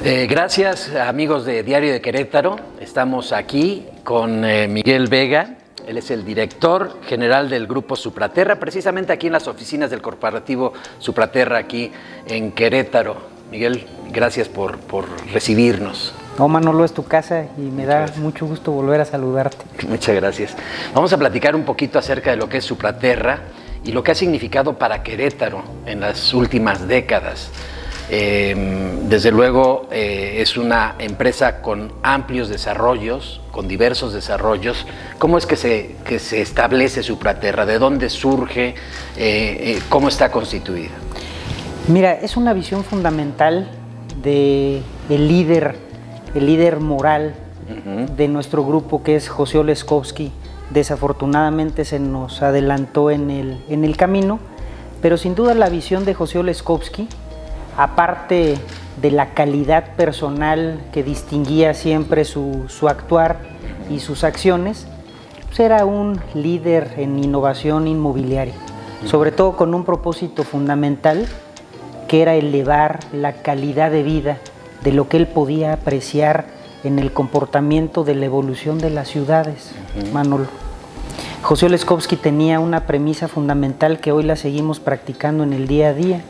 Gracias, amigos de Diario de Querétaro. Estamos aquí con Miguel Vega. Él es el director general del Grupo Supraterra, precisamente aquí en las oficinas del corporativo Supraterra, aquí en Querétaro. Miguel, gracias por recibirnos. No, Manolo, es tu casa y me da mucho gusto volver a saludarte. Muchas gracias. Vamos a platicar un poquito acerca de lo que es Supraterra y lo que ha significado para Querétaro en las últimas décadas. Desde luego es una empresa con amplios desarrollos, con diversos desarrollos. ¿Cómo es que se establece Supraterra? ¿De dónde surge? ¿Cómo está constituida? Mira, es una visión fundamental de el líder moral de nuestro grupo, que es José Oleszkowski. Desafortunadamente se nos adelantó en el camino, pero sin duda la visión de José Oleszkowski, aparte de la calidad personal que distinguía siempre su actuar y sus acciones, pues era un líder en innovación inmobiliaria, sobre todo con un propósito fundamental, que era elevar la calidad de vida de lo que él podía apreciar en el comportamiento de la evolución de las ciudades, Manolo. José Oleszkowski tenía una premisa fundamental que hoy la seguimos practicando en el día a día.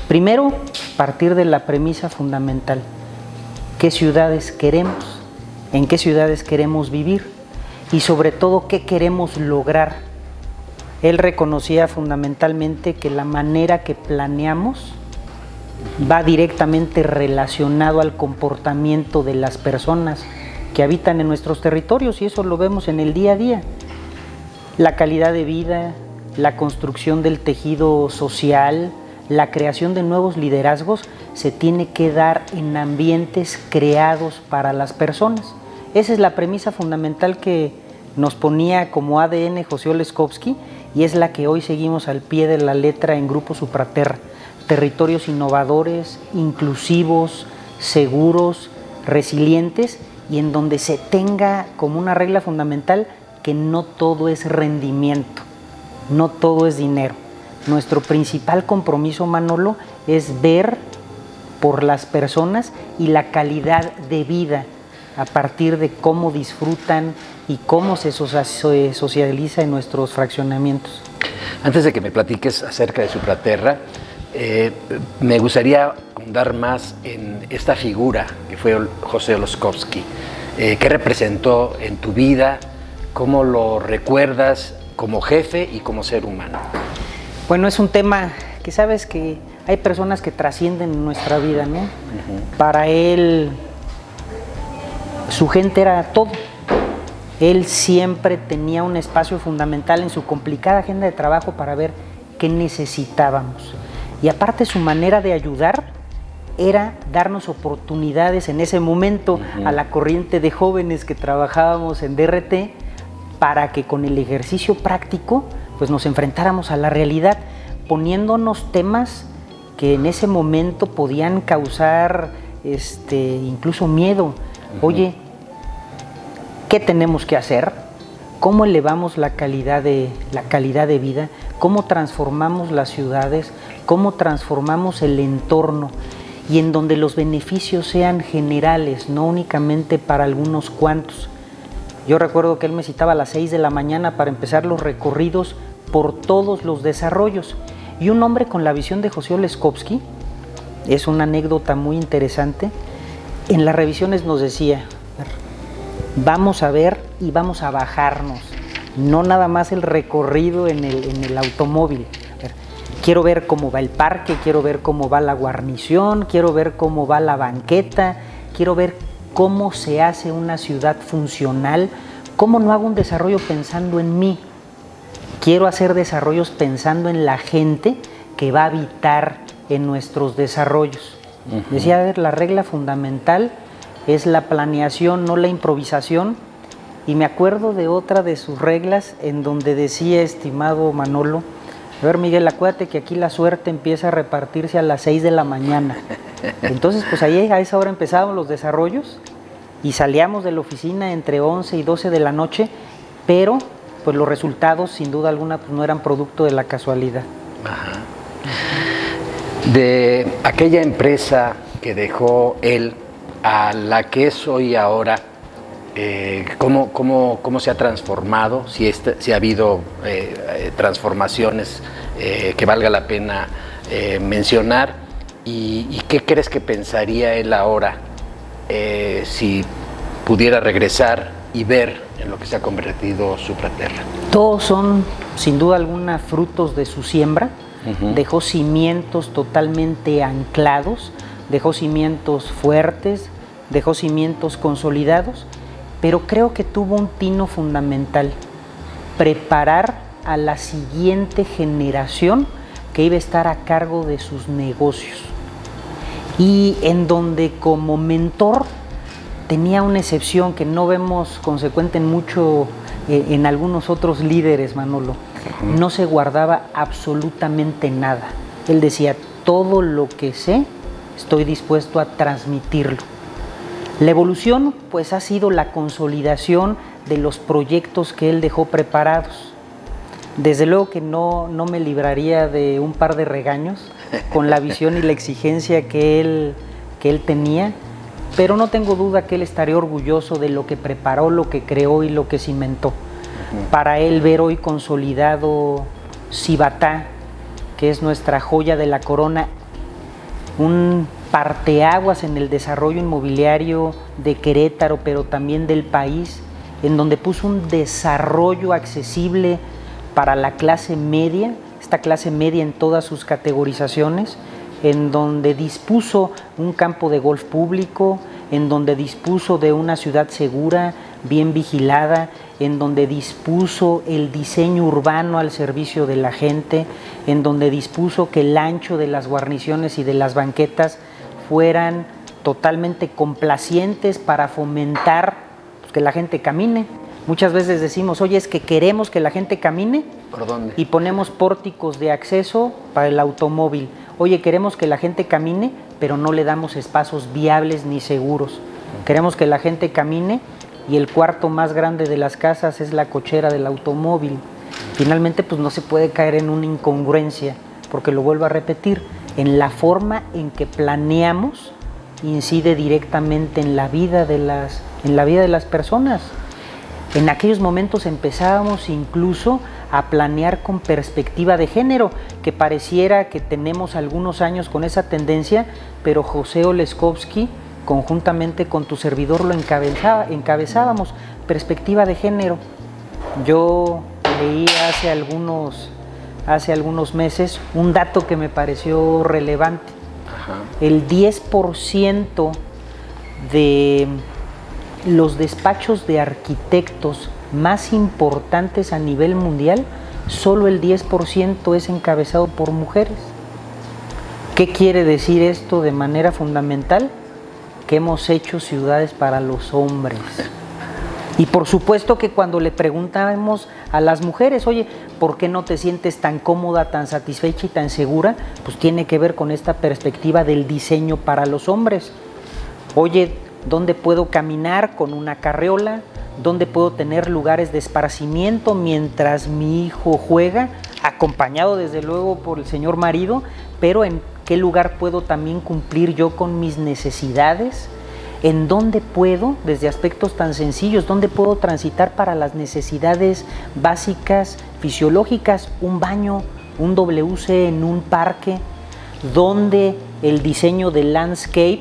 Primero, partir de la premisa fundamental: ¿qué ciudades queremos? ¿En qué ciudades queremos vivir? Y sobre todo, ¿qué queremos lograr? Él reconocía fundamentalmente que la manera que planeamos va directamente relacionado al comportamiento de las personas que habitan en nuestros territorios, y eso lo vemos en el día a día. La calidad de vida, la construcción del tejido social, la creación de nuevos liderazgos se tiene que dar en ambientes creados para las personas. Esa es la premisa fundamental que nos ponía como ADN José Oleszkowski, y es la que hoy seguimos al pie de la letra en Grupo Supraterra. Territorios innovadores, inclusivos, seguros, resilientes, y en donde se tenga como una regla fundamental que no todo es rendimiento, no todo es dinero. Nuestro principal compromiso, Manolo, es ver por las personas y la calidad de vida a partir de cómo disfrutan y cómo se socializa en nuestros fraccionamientos. Antes de que me platiques acerca de Supraterra, me gustaría ahondar más en esta figura que fue José Oleszkowski. ¿Qué representó en tu vida? ¿Cómo lo recuerdas como jefe y como ser humano? Bueno, es un tema que sabes que hay personas que trascienden nuestra vida, ¿no? Para él, su gente era todo. Él siempre tenía un espacio fundamental en su complicada agenda de trabajo para ver qué necesitábamos. Y aparte, su manera de ayudar era darnos oportunidades en ese momento a la corriente de jóvenes que trabajábamos en DRT, para que con el ejercicio práctico pues nos enfrentáramos a la realidad, poniéndonos temas que en ese momento podían causar incluso miedo. Oye, ¿qué tenemos que hacer? ¿Cómo elevamos la calidad de vida? ¿Cómo transformamos las ciudades? ¿Cómo transformamos el entorno? Y en donde los beneficios sean generales, no únicamente para algunos cuantos. Yo recuerdo que él me citaba a las 6 de la mañana para empezar los recorridos por todos los desarrollos. Y un hombre con la visión de José Oleszkowski, es una anécdota muy interesante, en las revisiones nos decía: vamos a ver y vamos a bajarnos, no nada más el recorrido en el automóvil. Quiero ver cómo va el parque, quiero ver cómo va la guarnición, quiero ver cómo va la banqueta, quiero ver cómo se hace una ciudad funcional, cómo no hago un desarrollo pensando en mí. Quiero hacer desarrollos pensando en la gente que va a habitar en nuestros desarrollos. Decía, a ver, la regla fundamental es la planeación, no la improvisación. Y me acuerdo de otra de sus reglas en donde decía, estimado Manolo: a ver, Miguel, acuérdate que aquí la suerte empieza a repartirse a las 6 de la mañana. Entonces, pues ahí a esa hora empezábamos los desarrollos y salíamos de la oficina entre 11 y 12 de la noche, pero pues los resultados, sin duda alguna, pues no eran producto de la casualidad. De aquella empresa que dejó él a la que es hoy ahora, ¿cómo se ha transformado? Si ha habido transformaciones que valga la pena mencionar, y qué crees que pensaría él ahora si pudiera regresar y ver en lo que se ha convertido Supraterra. Todos son, sin duda alguna, frutos de su siembra. Dejó cimientos totalmente anclados, dejó cimientos fuertes, dejó cimientos consolidados, pero creo que tuvo un tino fundamental: preparar a la siguiente generación que iba a estar a cargo de sus negocios, y en donde como mentor tenía una excepción que no vemos consecuente en mucho en algunos otros líderes, Manolo. No se guardaba absolutamente nada. Él decía: todo lo que sé, estoy dispuesto a transmitirlo. La evolución, pues, ha sido la consolidación de los proyectos que él dejó preparados. Desde luego que no me libraría de un par de regaños con la visión y la exigencia que él tenía, pero no tengo duda que él estaría orgulloso de lo que preparó, lo que creó y lo que cimentó. Para él, ver hoy consolidado Cibatá, que es nuestra joya de la corona, un parteaguas en el desarrollo inmobiliario de Querétaro, pero también del país, en donde puso un desarrollo accesible para la clase media, esta clase media en todas sus categorizaciones, en donde dispuso un campo de golf público, en donde dispuso de una ciudad segura, bien vigilada, en donde dispuso el diseño urbano al servicio de la gente, en donde dispuso que el ancho de las guarniciones y de las banquetas fueran totalmente complacientes para fomentar, pues, que la gente camine. Muchas veces decimos: oye, es que queremos que la gente camine. ¿Por dónde? Y ponemos pórticos de acceso para el automóvil. Oye, queremos que la gente camine, pero no le damos espacios viables ni seguros. Queremos que la gente camine y el cuarto más grande de las casas es la cochera del automóvil. Finalmente, pues no se puede caer en una incongruencia, porque lo vuelvo a repetir, en la forma en que planeamos incide directamente en la vida de las personas. En aquellos momentos empezábamos incluso a planear con perspectiva de género, que pareciera que tenemos algunos años con esa tendencia, pero José Oleszkowski, conjuntamente con tu servidor, lo encabezábamos, perspectiva de género. Yo leí hace algunos meses un dato que me pareció relevante. El 10% de los despachos de arquitectos más importantes a nivel mundial, solo el 10% es encabezado por mujeres. ¿Qué quiere decir esto de manera fundamental? Que hemos hecho ciudades para los hombres. Y por supuesto que cuando le preguntamos a las mujeres: oye, ¿por qué no te sientes tan cómoda, tan satisfecha y tan segura? Pues tiene que ver con esta perspectiva del diseño para los hombres. Oye, ¿dónde puedo caminar con una carriola? ¿Dónde puedo tener lugares de esparcimiento mientras mi hijo juega? Acompañado desde luego por el señor marido, pero ¿en qué lugar puedo también cumplir yo con mis necesidades? ¿En dónde puedo, desde aspectos tan sencillos, dónde puedo transitar para las necesidades básicas, fisiológicas? Un baño, un WC en un parque, donde el diseño del landscape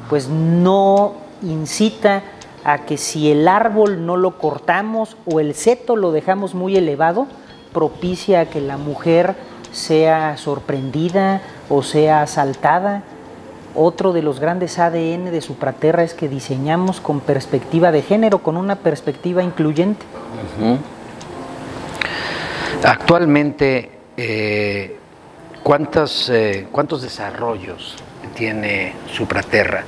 pues no incita a que si el árbol no lo cortamos o el seto lo dejamos muy elevado, propicia a que la mujer sea sorprendida o sea asaltada. Otro de los grandes ADN de Supraterra es que diseñamos con perspectiva de género, con una perspectiva incluyente. Actualmente, ¿cuántos desarrollos tiene Supraterra?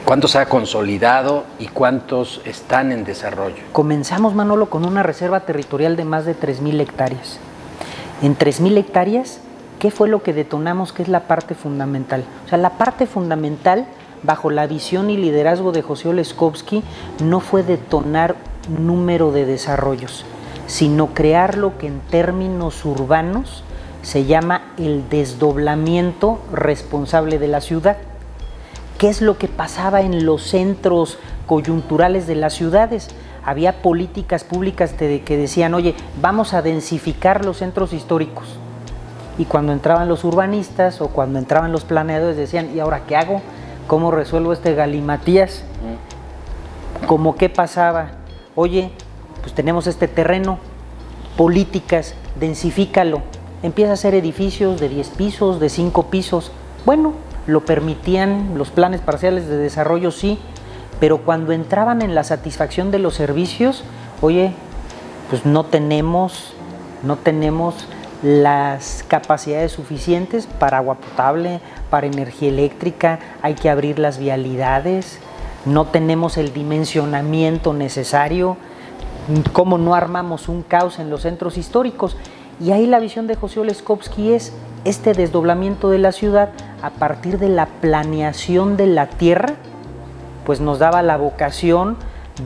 ¿Cuántos ha consolidado y cuántos están en desarrollo? Comenzamos, Manolo, con una reserva territorial de más de 3,000 hectáreas. En 3,000 hectáreas, ¿qué fue lo que detonamos? ¿Qué es la parte fundamental? O sea, la parte fundamental, bajo la visión y liderazgo de José Oleszkowski, no fue detonar número de desarrollos, sino crear lo que en términos urbanos se llama el desdoblamiento responsable de la ciudad. ¿Qué es lo que pasaba en los centros coyunturales de las ciudades? Había políticas públicas que decían, oye, vamos a densificar los centros históricos. Y cuando entraban los urbanistas o cuando entraban los planeadores decían, ¿y ahora qué hago? ¿Cómo resuelvo este galimatías? ¿Cómo qué pasaba? Oye, pues tenemos este terreno, políticas, densifícalo. Empieza a hacer edificios de 10 pisos, de 5 pisos. Bueno, lo permitían los planes parciales de desarrollo, sí, pero cuando entraban en la satisfacción de los servicios, oye, pues no tenemos las capacidades suficientes para agua potable, para energía eléctrica, hay que abrir las vialidades, no tenemos el dimensionamiento necesario, ¿cómo no armamos un caos en los centros históricos? Y ahí la visión de José Oleszkowski es este desdoblamiento de la ciudad a partir de la planeación de la tierra, pues nos daba la vocación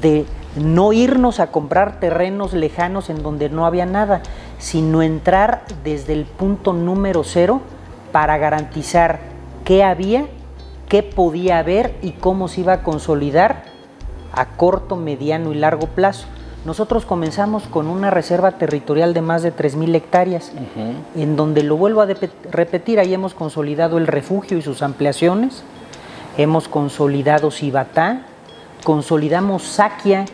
de no irnos a comprar terrenos lejanos en donde no había nada, sino entrar desde el punto número 0 para garantizar qué había, qué podía haber y cómo se iba a consolidar a corto, mediano y largo plazo. Nosotros comenzamos con una reserva territorial de más de 3,000 hectáreas, en donde, lo vuelvo a repetir, ahí hemos consolidado el refugio y sus ampliaciones, hemos consolidado Cibatá, consolidamos Saquia,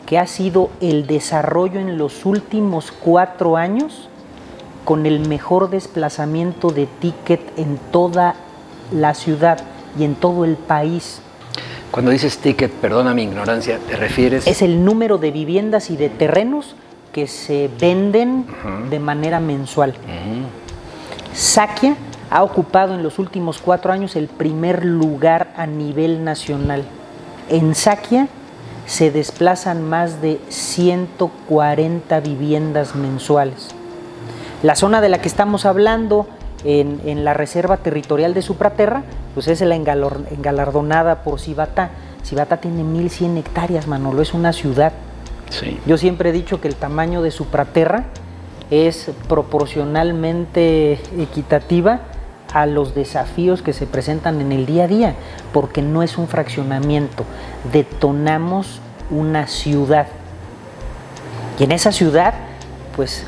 que ha sido el desarrollo en los últimos 4 años con el mejor desplazamiento de ticket en toda la ciudad y en todo el país. Cuando dices ticket, perdona mi ignorancia, ¿te refieres? Es el número de viviendas y de terrenos que se venden de manera mensual. Saquia ha ocupado en los últimos 4 años el primer lugar a nivel nacional. En Saquia se desplazan más de 140 viviendas mensuales. La zona de la que estamos hablando en la reserva territorial de Supraterra, pues es la engalardonada por Cibatá. Cibatá tiene 1,100 hectáreas, Manolo, es una ciudad. Sí. Yo siempre he dicho que el tamaño de Supraterra es proporcionalmente equitativa a los desafíos que se presentan en el día a día, porque no es un fraccionamiento, detonamos una ciudad. Y en esa ciudad, pues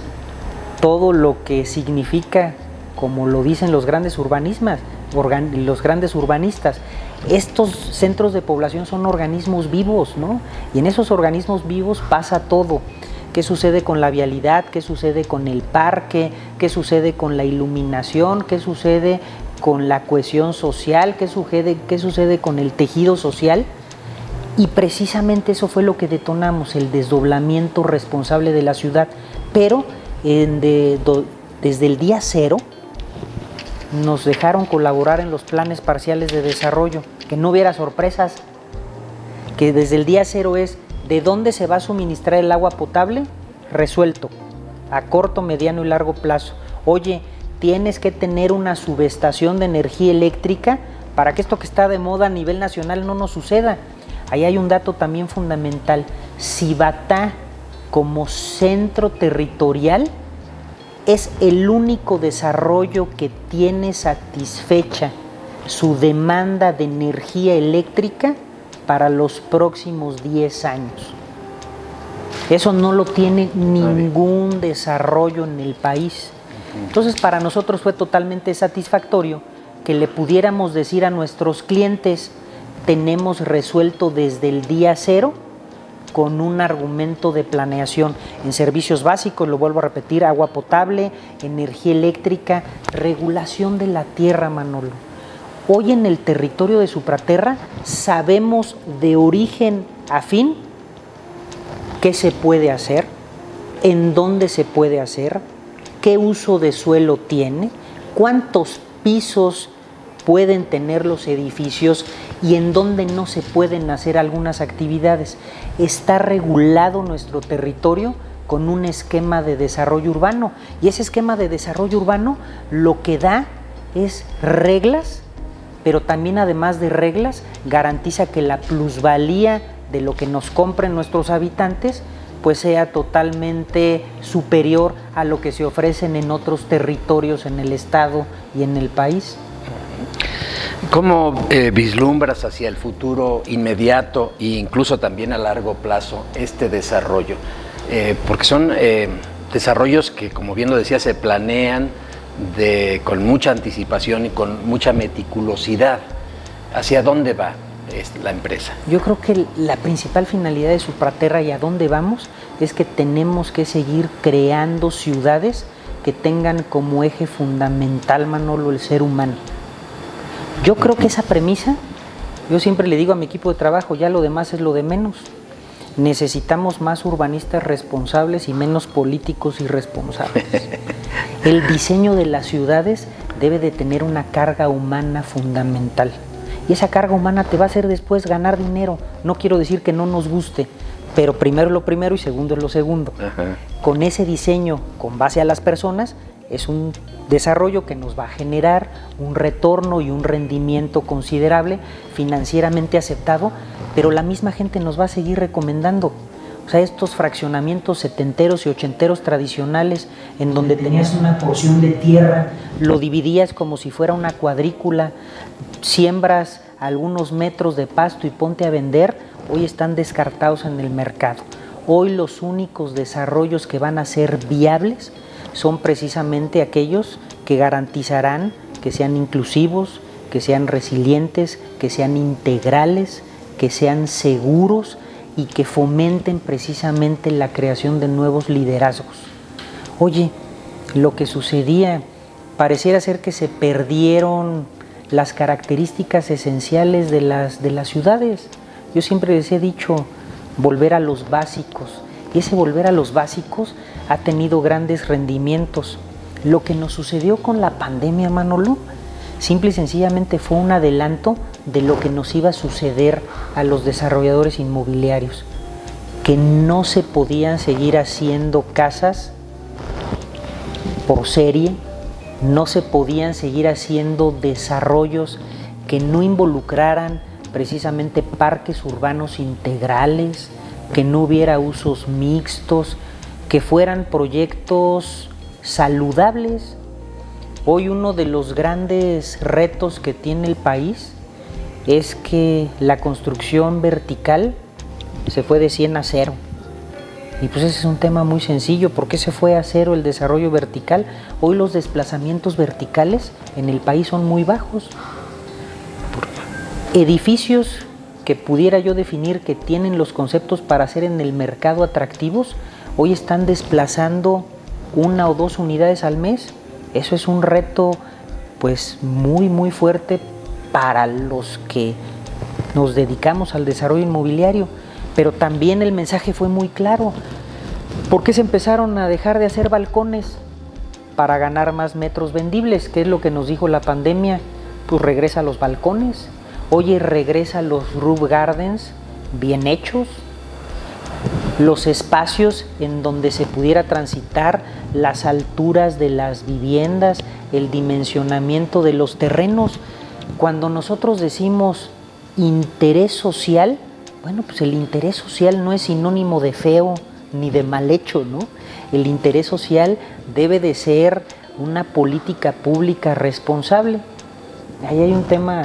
todo lo que significa, como lo dicen los grandes los grandes urbanistas, estos centros de población son organismos vivos, ¿no? Y en esos organismos vivos pasa todo. ¿Qué sucede con la vialidad? ¿Qué sucede con el parque? ¿Qué sucede con la iluminación? ¿Qué sucede con la cohesión social? ¿Qué sucede con el tejido social? Y precisamente eso fue lo que detonamos, el desdoblamiento responsable de la ciudad. Pero desde el día 0 nos dejaron colaborar en los planes parciales de desarrollo, que no hubiera sorpresas, que desde el día 0 es de dónde se va a suministrar el agua potable, resuelto, a corto, mediano y largo plazo. Oye, tienes que tener una subestación de energía eléctrica para que esto que está de moda a nivel nacional no nos suceda. Ahí hay un dato también fundamental. Cibatá, como centro territorial, es el único desarrollo que tiene satisfecha su demanda de energía eléctrica para los próximos 10 años. Eso no lo tiene ningún desarrollo en el país. Entonces, para nosotros fue totalmente satisfactorio que le pudiéramos decir a nuestros clientes, tenemos resuelto desde el día 0 con un argumento de planeación en servicios básicos, lo vuelvo a repetir, agua potable, energía eléctrica, regulación de la tierra, Manolo. Hoy en el territorio de Supraterra sabemos de origen a fin qué se puede hacer, en dónde se puede hacer, qué uso de suelo tiene, cuántos pisos pueden tener los edificios y en dónde no se pueden hacer algunas actividades. Está regulado nuestro territorio con un esquema de desarrollo urbano, y ese esquema de desarrollo urbano lo que da es reglas, pero también, además de reglas, garantiza que la plusvalía de lo que nos compren nuestros habitantes pues sea totalmente superior a lo que se ofrecen en otros territorios en el estado y en el país. ¿Cómo vislumbras hacia el futuro inmediato e incluso también a largo plazo este desarrollo? Porque son desarrollos que, como bien lo decía, se planean con mucha anticipación y con mucha meticulosidad. ¿Hacia dónde va la empresa? Yo creo que la principal finalidad de Supraterra y a dónde vamos es que tenemos que seguir creando ciudades que tengan como eje fundamental, Manolo, el ser humano. Yo creo que esa premisa, yo siempre le digo a mi equipo de trabajo, ya lo demás es lo de menos. Necesitamos más urbanistas responsables y menos políticos irresponsables. El diseño de las ciudades debe de tener una carga humana fundamental. Y esa carga humana te va a hacer después ganar dinero. No quiero decir que no nos guste, pero primero es lo primero y segundo es lo segundo. Ajá. Con ese diseño, con base a las personas, es un desarrollo que nos va a generar un retorno y un rendimiento considerable, financieramente aceptado, pero la misma gente nos va a seguir recomendando. O sea, estos fraccionamientos setenteros y ochenteros tradicionales, en donde tenías una porción de tierra, lo dividías como si fuera una cuadrícula, siembras algunos metros de pasto y ponte a vender, hoy están descartados en el mercado. Hoy los únicos desarrollos que van a ser viables son precisamente aquellos que garantizarán que sean inclusivos, que sean resilientes, que sean integrales, que sean seguros y que fomenten precisamente la creación de nuevos liderazgos. Oye, lo que sucedía, pareciera ser que se perdieron las características esenciales de las ciudades. Yo siempre les he dicho, volver a los básicos. Y ese volver a los básicos ha tenido grandes rendimientos. Lo que nos sucedió con la pandemia, Manolo, simple y sencillamente fue un adelanto de lo que nos iba a suceder a los desarrolladores inmobiliarios, que no se podían seguir haciendo casas por serie, no se podían seguir haciendo desarrollos que no involucraran precisamente parques urbanos integrales, que no hubiera usos mixtos, que fueran proyectos saludables. Hoy uno de los grandes retos que tiene el país es que la construcción vertical se fue de 100 a 0. Y pues ese es un tema muy sencillo. ¿Por qué se fue a 0 el desarrollo vertical? Hoy los desplazamientos verticales en el país son muy bajos. Edificios que pudiera yo definir que tienen los conceptos para ser en el mercado atractivos, hoy están desplazando 1 o 2 unidades al mes. Eso es un reto pues muy fuerte para los que nos dedicamos al desarrollo inmobiliario, pero también el mensaje fue muy claro. ¿Por qué se empezaron a dejar de hacer balcones? Para ganar más metros vendibles. ¿Qué es lo que nos dijo la pandemia? Pues regresa a los balcones. Oye, regresa a los roof gardens bien hechos, los espacios en donde se pudiera transitar, las alturas de las viviendas, el dimensionamiento de los terrenos. Cuando nosotros decimos interés social, bueno, pues el interés social no es sinónimo de feo ni de mal hecho, ¿no? El interés social debe de ser una política pública responsable. Ahí hay un tema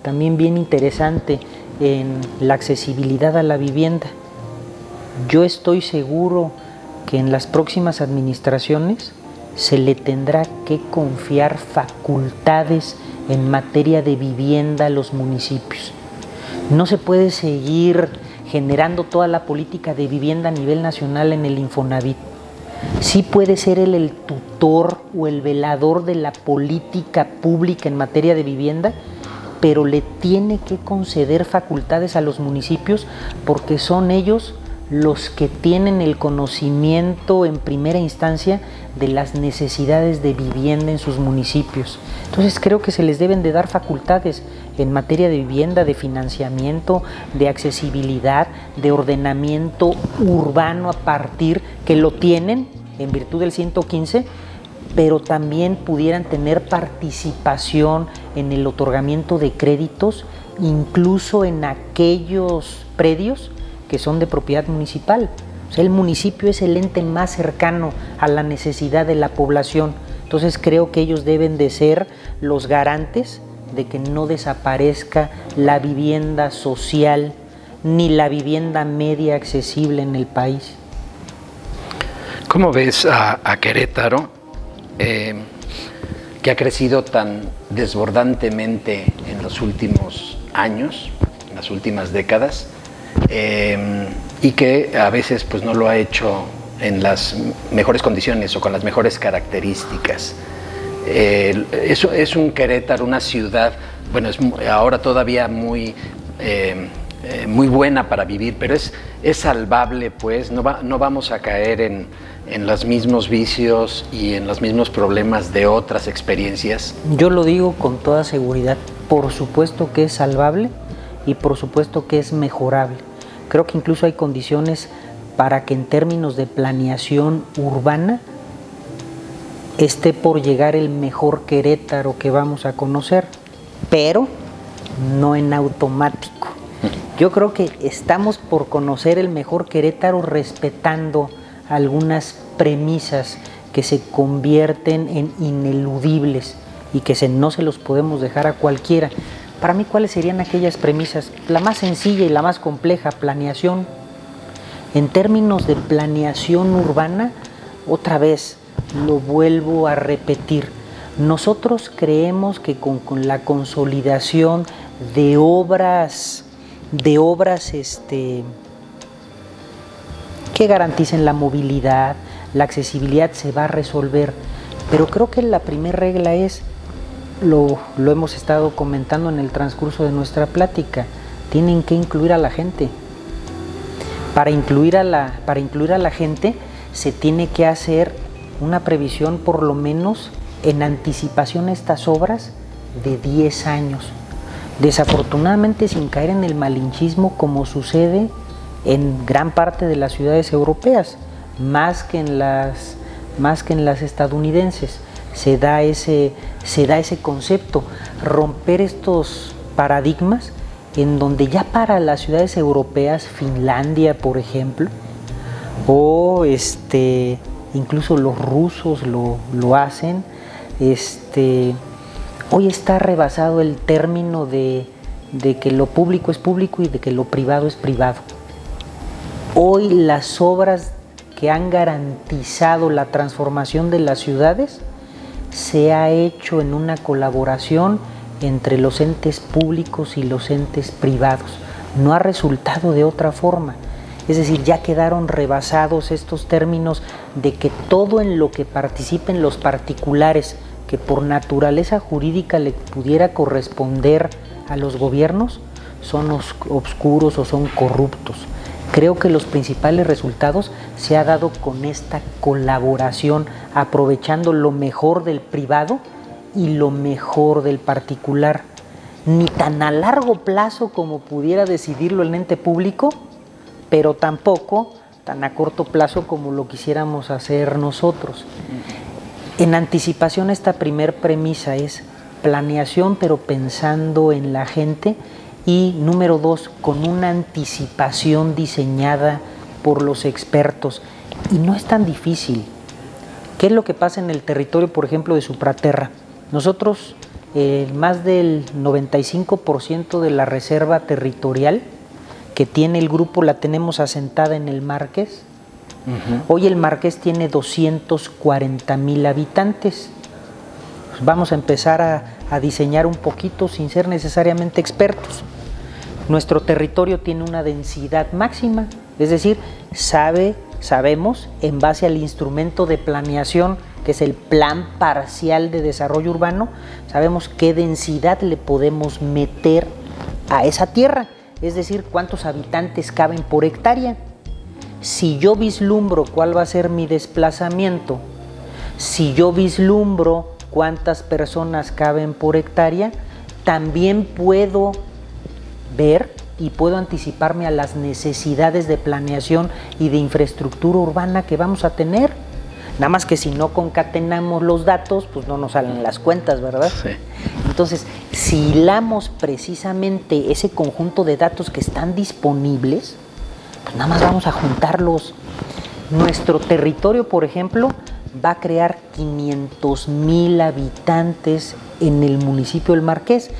también bien interesante en la accesibilidad a la vivienda. Yo estoy seguro que en las próximas administraciones se le tendrá que confiar facultades en materia de vivienda a los municipios. No se puede seguir generando toda la política de vivienda a nivel nacional en el Infonavit. Sí puede ser él el tutor o el velador de la política pública en materia de vivienda, pero le tiene que conceder facultades a los municipios porque son ellos los que tienen el conocimiento en primera instancia de las necesidades de vivienda en sus municipios. Entonces creo que se les deben de dar facultades en materia de vivienda, de financiamiento, de accesibilidad, de ordenamiento urbano a partir, que lo tienen en virtud del 115, pero también pudieran tener participación en el otorgamiento de créditos, incluso en aquellos predios que son de propiedad municipal. O sea, el municipio es el ente más cercano a la necesidad de la población. Entonces creo que ellos deben de ser los garantes de que no desaparezca la vivienda social ni la vivienda media accesible en el país. ¿Cómo ves a Querétaro, que ha crecido tan desbordantemente en los últimos años, en las últimas décadas, y que a veces pues, no lo ha hecho en las mejores condiciones o con las mejores características? Es un Querétaro, una ciudad, bueno, es ahora todavía muy buena para vivir, pero es salvable, pues, no vamos a caer en los mismos vicios y en los mismos problemas de otras experiencias. Yo lo digo con toda seguridad, por supuesto que es salvable y por supuesto que es mejorable. Creo que incluso hay condiciones para que en términos de planeación urbana esté por llegar el mejor Querétaro que vamos a conocer, pero no en automático. Yo creo que estamos por conocer el mejor Querétaro respetando algunas premisas que se convierten en ineludibles y que no se los podemos dejar a cualquiera. Para mí, ¿cuáles serían aquellas premisas? La más sencilla y la más compleja, planeación. En términos de planeación urbana, otra vez, lo vuelvo a repetir, nosotros creemos que con la consolidación de obras que garanticen la movilidad, la accesibilidad, se va a resolver. Pero creo que la primera regla es, lo hemos estado comentando en el transcurso de nuestra plática, tienen que incluir a la gente. Para incluir a la gente se tiene que hacer una previsión por lo menos en anticipación a estas obras de 10 años. Desafortunadamente sin caer en el malinchismo como sucede en gran parte de las ciudades europeas, más que en las estadounidenses. Se da ese concepto, romper estos paradigmas en donde ya para las ciudades europeas, Finlandia por ejemplo, o incluso los rusos lo hacen, hoy está rebasado el término de que lo público es público y de que lo privado es privado. Hoy las obras que han garantizado la transformación de las ciudades se ha hecho en una colaboración entre los entes públicos y los entes privados. No ha resultado de otra forma. Es decir, ya quedaron rebasados estos términos de que todo en lo que participen los particulares, que por naturaleza jurídica le pudiera corresponder a los gobiernos, son obscuros o son corruptos. Creo que los principales resultados se ha dado con esta colaboración, aprovechando lo mejor del privado y lo mejor del particular. Ni tan a largo plazo como pudiera decidirlo el ente público, pero tampoco tan a corto plazo como lo quisiéramos hacer nosotros. En anticipación, esta primer premisa es planeación, pero pensando en la gente. Y número 2, con una anticipación diseñada por los expertos. Y no es tan difícil. ¿Qué es lo que pasa en el territorio, por ejemplo, de Supraterra? Nosotros, más del 95% de la reserva territorial que tiene el grupo la tenemos asentada en el Marqués. Hoy el Marqués tiene 240,000 habitantes. Pues vamos a empezar a diseñar un poquito sin ser necesariamente expertos. Nuestro territorio tiene una densidad máxima, es decir, sabemos en base al instrumento de planeación, que es el Plan Parcial de Desarrollo Urbano, sabemos qué densidad le podemos meter a esa tierra, es decir, cuántos habitantes caben por hectárea. Si yo vislumbro cuál va a ser mi desplazamiento, si yo vislumbro cuántas personas caben por hectárea, también puedo ver y puedo anticiparme a las necesidades de planeación y de infraestructura urbana que vamos a tener. Nada más que si no concatenamos los datos, pues no nos salen las cuentas, ¿verdad? Sí. Entonces, si hilamos precisamente ese conjunto de datos que están disponibles, pues nada más vamos a juntarlos. Nuestro territorio, por ejemplo, va a crear 500,000 habitantes en el municipio del Marqués.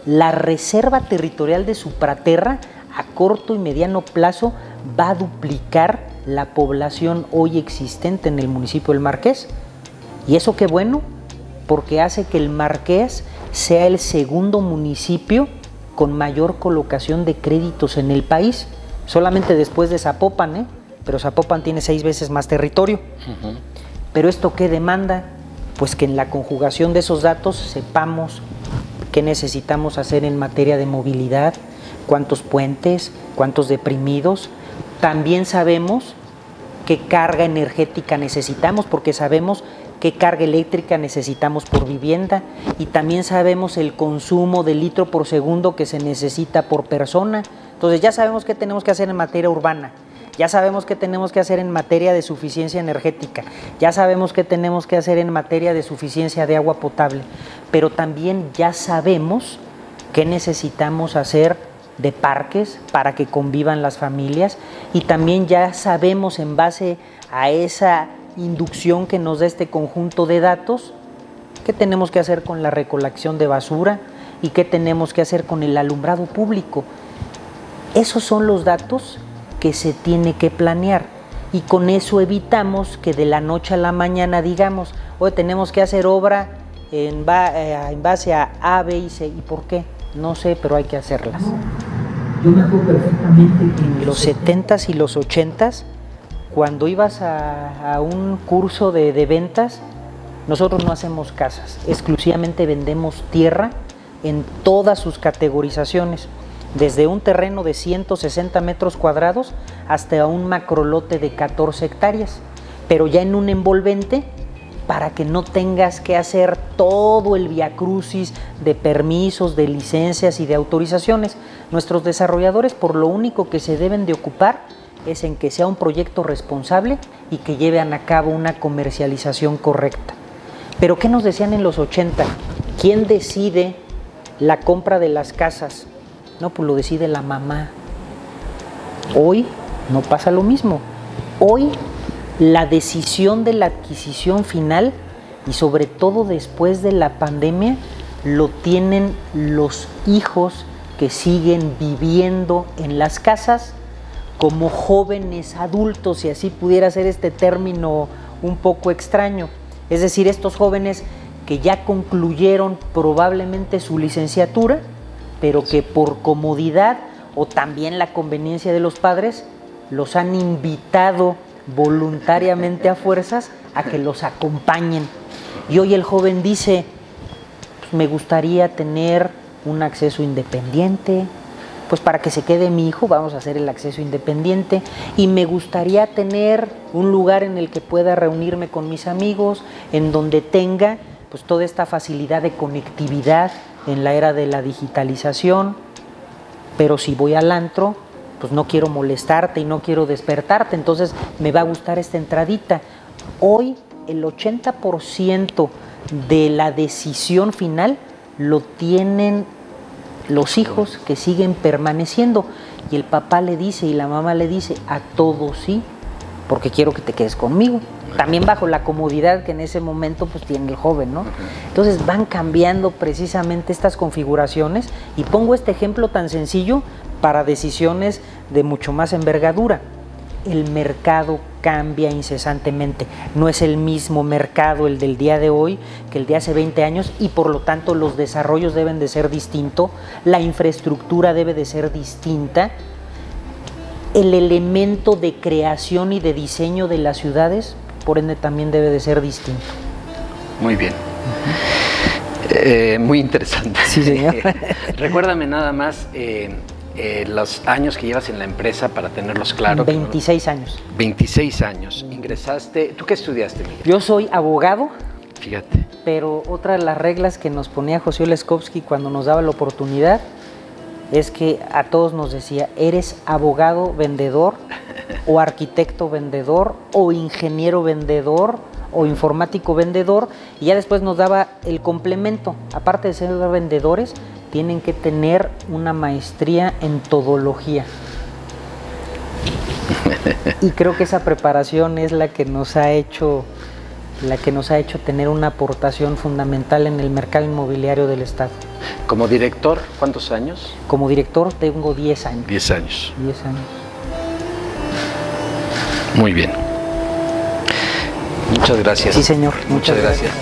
La reserva territorial de Supraterra a corto y mediano plazo va a duplicar la población hoy existente en el municipio del Marqués. Y eso qué bueno, porque hace que el Marqués sea el segundo municipio con mayor colocación de créditos en el país, solamente después de Zapopan, pero Zapopan tiene 6 veces más territorio. Pero ¿esto qué demanda? Pues que en la conjugación de esos datos sepamos qué necesitamos hacer en materia de movilidad, cuántos puentes, cuántos deprimidos. También sabemos qué carga energética necesitamos, porque sabemos qué carga eléctrica necesitamos por vivienda, y también sabemos el consumo de litro por segundo que se necesita por persona. Entonces ya sabemos qué tenemos que hacer en materia urbana, ya sabemos qué tenemos que hacer en materia de suficiencia energética, ya sabemos qué tenemos que hacer en materia de suficiencia de agua potable, pero también ya sabemos qué necesitamos hacer de parques para que convivan las familias, y también ya sabemos, en base a esa inducción que nos da este conjunto de datos, qué tenemos que hacer con la recolección de basura y qué tenemos que hacer con el alumbrado público. Esos son los datos que se tiene que planear, y con eso evitamos que de la noche a la mañana digamos, oye, tenemos que hacer obra en base a A, B y C. ¿Y por qué? No sé, pero hay que hacerlas. Yo me acuerdo perfectamente que en los 70s y los 80s, cuando ibas a un curso de ventas, nosotros no hacemos casas, exclusivamente vendemos tierra en todas sus categorizaciones, desde un terreno de 160 metros cuadrados hasta un macrolote de 14 hectáreas, pero ya en un envolvente, para que no tengas que hacer todo el viacrucis de permisos, de licencias y de autorizaciones. Nuestros desarrolladores, por lo único que se deben de ocupar es en que sea un proyecto responsable y que lleven a cabo una comercialización correcta. Pero ¿qué nos decían en los 80? ¿Quién decide la compra de las casas? No, pues lo decide la mamá. Hoy no pasa lo mismo. Hoy la decisión de la adquisición final, y sobre todo después de la pandemia, lo tienen los hijos que siguen viviendo en las casas como jóvenes adultos, si así pudiera ser este término un poco extraño. Es decir, estos jóvenes que ya concluyeron probablemente su licenciatura, pero que por comodidad o también la conveniencia de los padres los han invitado voluntariamente a fuerzas a que los acompañen. Y hoy el joven dice, pues me gustaría tener un acceso independiente, pues para que se quede mi hijo vamos a hacer el acceso independiente, y me gustaría tener un lugar en el que pueda reunirme con mis amigos, en donde tenga pues toda esta facilidad de conectividad en la era de la digitalización. Pero si voy al antro, pues no quiero molestarte y no quiero despertarte, entonces me va a gustar esta entradita. Hoy el 80% de la decisión final lo tienen los hijos que siguen permaneciendo, y el papá le dice y la mamá le dice a todos sí, porque quiero que te quedes conmigo, también bajo la comodidad que en ese momento pues tiene el joven, ¿no? Entonces van cambiando precisamente estas configuraciones, y pongo este ejemplo tan sencillo para decisiones de mucho más envergadura. El mercado cambia incesantemente, no es el mismo mercado el del día de hoy que el de hace 20 años, y por lo tanto los desarrollos deben de ser distintos, la infraestructura debe de ser distinta, el elemento de creación y de diseño de las ciudades, por ende, también debe de ser distinto. Muy bien. Muy interesante. Sí, señor. Recuérdame nada más los años que llevas en la empresa para tenerlos claros. 26 años. 26 años. Ingresaste. ¿Tú qué estudiaste, Miguel? Yo soy abogado. Fíjate. Pero otra de las reglas que nos ponía José Leskovsky cuando nos daba la oportunidad es que a todos nos decía, eres abogado vendedor, o arquitecto vendedor, o ingeniero vendedor, o informático vendedor, y ya después nos daba el complemento. Aparte de ser vendedores, tienen que tener una maestría en todología. Y creo que esa preparación es la que nos ha hecho la que nos ha hecho tener una aportación fundamental en el mercado inmobiliario del Estado. Como director, ¿cuántos años? Como director tengo 10 años. 10 años. 10 años. Muy bien. Muchas gracias. Sí, señor. Muchas gracias.